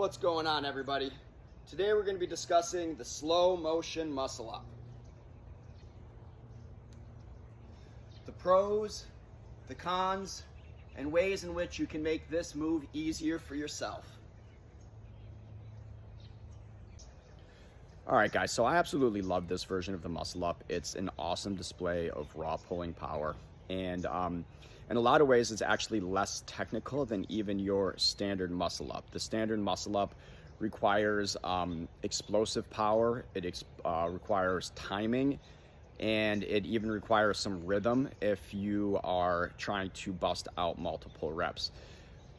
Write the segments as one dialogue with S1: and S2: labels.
S1: What's going on, everybody? Today we're going to be discussing the slow motion muscle up. The pros, the cons, and ways in which you can make this move easier for yourself. All right, guys, so I absolutely love this version of the muscle up. It's an awesome display of raw pulling power. And in a lot of ways, it's actually less technical than even your standard muscle up. The standard muscle up requires explosive power, it requires timing, and it even requires some rhythm if you are trying to bust out multiple reps.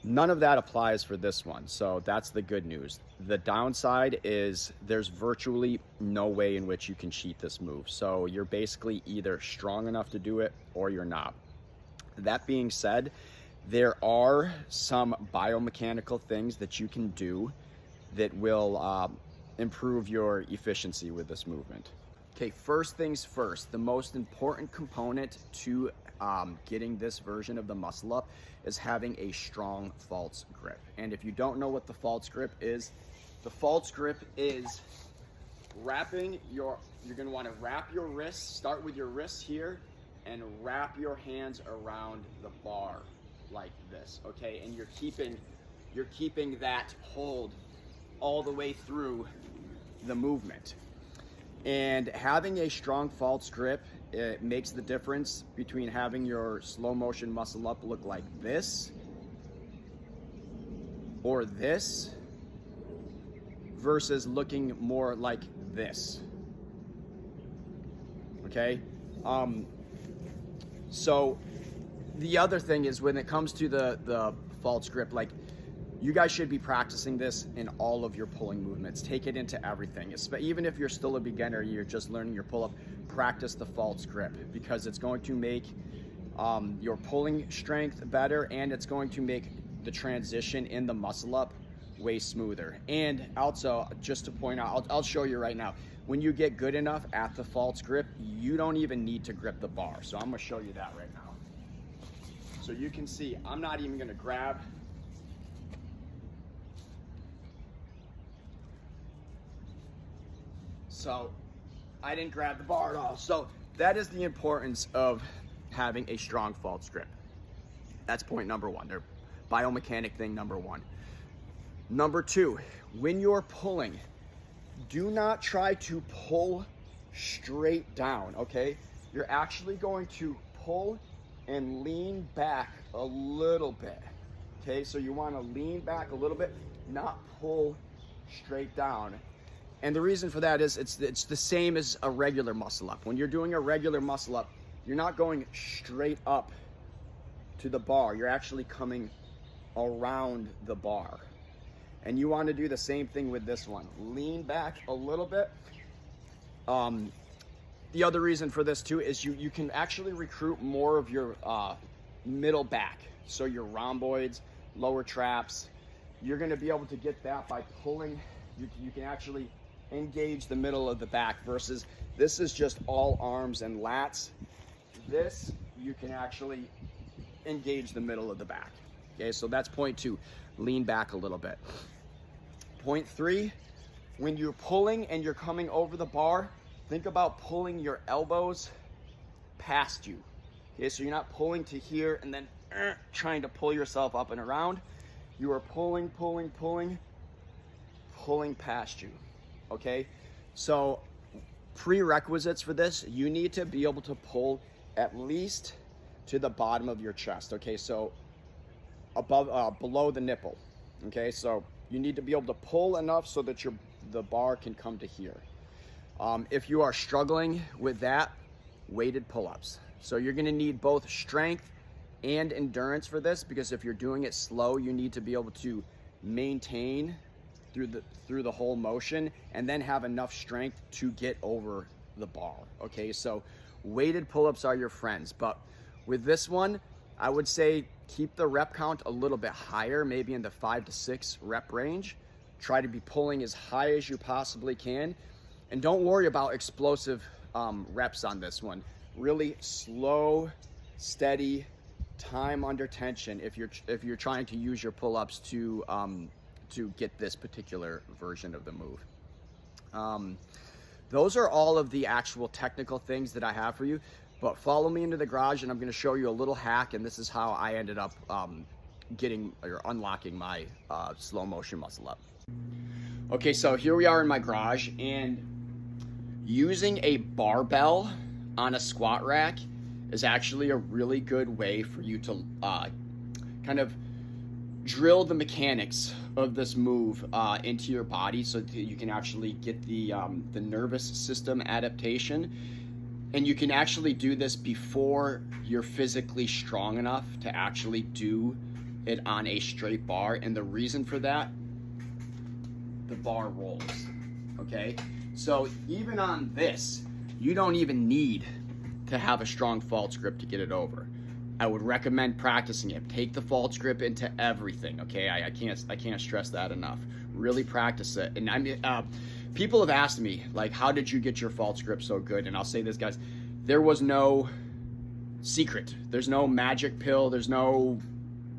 S1: None of that applies for this one, so that's the good news. The downside is there's virtually no way in which you can cheat this move. So you're basically either strong enough to do it or you're not. That being said, there are some biomechanical things that you can do that will improve your efficiency with this movement. Okay, first things first, the most important component to getting this version of the muscle up is having a strong false grip. And if you don't know what the false grip is, the false grip is you're gonna wanna wrap your wrists, start with your wrists here, and wrap your hands around the bar like this, okay? And you're keeping that hold all the way through the movement. And having a strong false grip, it makes the difference between having your slow motion muscle up look like this or this versus looking more like this. Okay? So the other thing is when it comes to the false grip, like, you guys should be practicing this in all of your pulling movements. Take it into everything. Even if you're still a beginner, you're just learning your pull-up, practice the false grip because it's going to make your pulling strength better, and it's going to make the transition in the muscle up way smoother. And also, just to point out, I'll show you right now, when you get good enough at the false grip, you don't even need to grip the bar. So I'm gonna show you that right now. So you can see, I'm not even gonna grab. So I didn't grab the bar at all. So that is the importance of having a strong false grip. That's point number one. They're biomechanic thing number one. Number two, when you're pulling, do not try to pull straight down, okay? You're actually going to pull and lean back a little bit, okay? So you want to lean back a little bit, not pull straight down. And the reason for that is it's the same as a regular muscle up. When you're doing a regular muscle up, you're not going straight up to the bar. You're actually coming around the bar. And you want to do the same thing with this one. Lean back a little bit. The other reason for this too is you can actually recruit more of your middle back. So your rhomboids, lower traps, you're going to be able to get that by pulling. You can actually engage the middle of the back versus this is just all arms and lats. This, you can actually engage the middle of the back. Okay, so that's point two, lean back a little bit. Point three, when you're pulling and you're coming over the bar, think about pulling your elbows past you. Okay, so you're not pulling to here and then trying to pull yourself up and around. You are pulling past you. Okay, so prerequisites for this, you need to be able to pull at least to the bottom of your chest. Okay, so below the nipple. Okay, so you need to be able to pull enough so that the bar can come to here. If you are struggling with that, weighted pull-ups. So you're going to need both strength and endurance for this, because if you're doing it slow, you need to be able to maintain through the whole motion and then have enough strength to get over the bar. Okay, so weighted pull-ups are your friends, but with this one, I would say keep the rep count a little bit higher, maybe in the 5 to 6 rep range. Try to be pulling as high as you possibly can, and don't worry about explosive reps on this one. Really slow, steady, time under tension if you're trying to use your pull-ups to to get this particular version of the move. Those are all of the actual technical things that I have for you, but follow me into the garage and I'm going to show you a little hack, and this is how I ended up getting or unlocking my slow motion muscle up. Okay, so here we are in my garage, and using a barbell on a squat rack is actually a really good way for you to kind of drill the mechanics of this move into your body, so that you can actually get the nervous system adaptation, and you can actually do this before you're physically strong enough to actually do it on a straight bar. And the reason for that, the bar rolls. Okay, so even on this, you don't even need to have a strong false grip to get it over. I would recommend practicing it. Take the false grip into everything. Okay, I can't stress that enough. Really practice it. And I mean, people have asked me, like, how did you get your false grip so good? And I'll say this, guys, there was no secret. There's no magic pill. There's no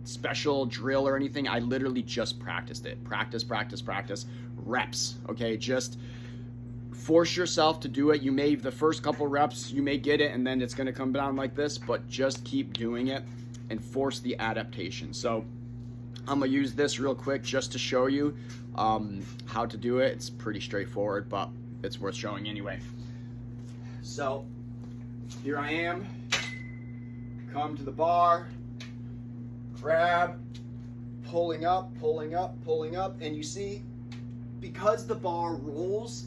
S1: special drill or anything. I literally just practiced it. Practice, reps. Okay, just force yourself to do it. You may, the first couple reps, you may get it, and then it's going to come down like this, but just keep doing it and force the adaptation. So I'm going to use this real quick just to show you how to do it. It's pretty straightforward, but it's worth showing anyway. So here I am, come to the bar, grab, pulling up, and you see, because the bar rolls,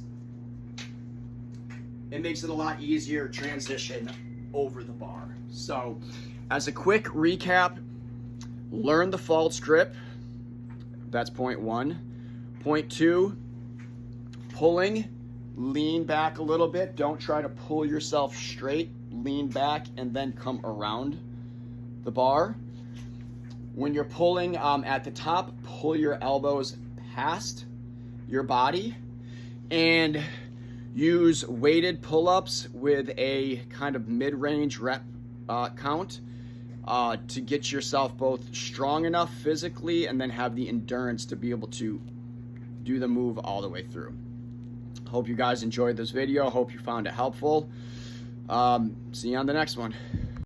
S1: it makes it a lot easier to transition over the bar. So as a quick recap, learn the false grip. That's point one. Point two, pulling, lean back a little bit. Don't try to pull yourself straight. Lean back and then come around the bar. When you're pulling at the top, pull your elbows past your body and use weighted pull-ups with a kind of mid-range rep count to get yourself both strong enough physically and then have the endurance to be able to do the move all the way through. Hope you guys enjoyed this video. Hope you found it helpful. See you on the next one.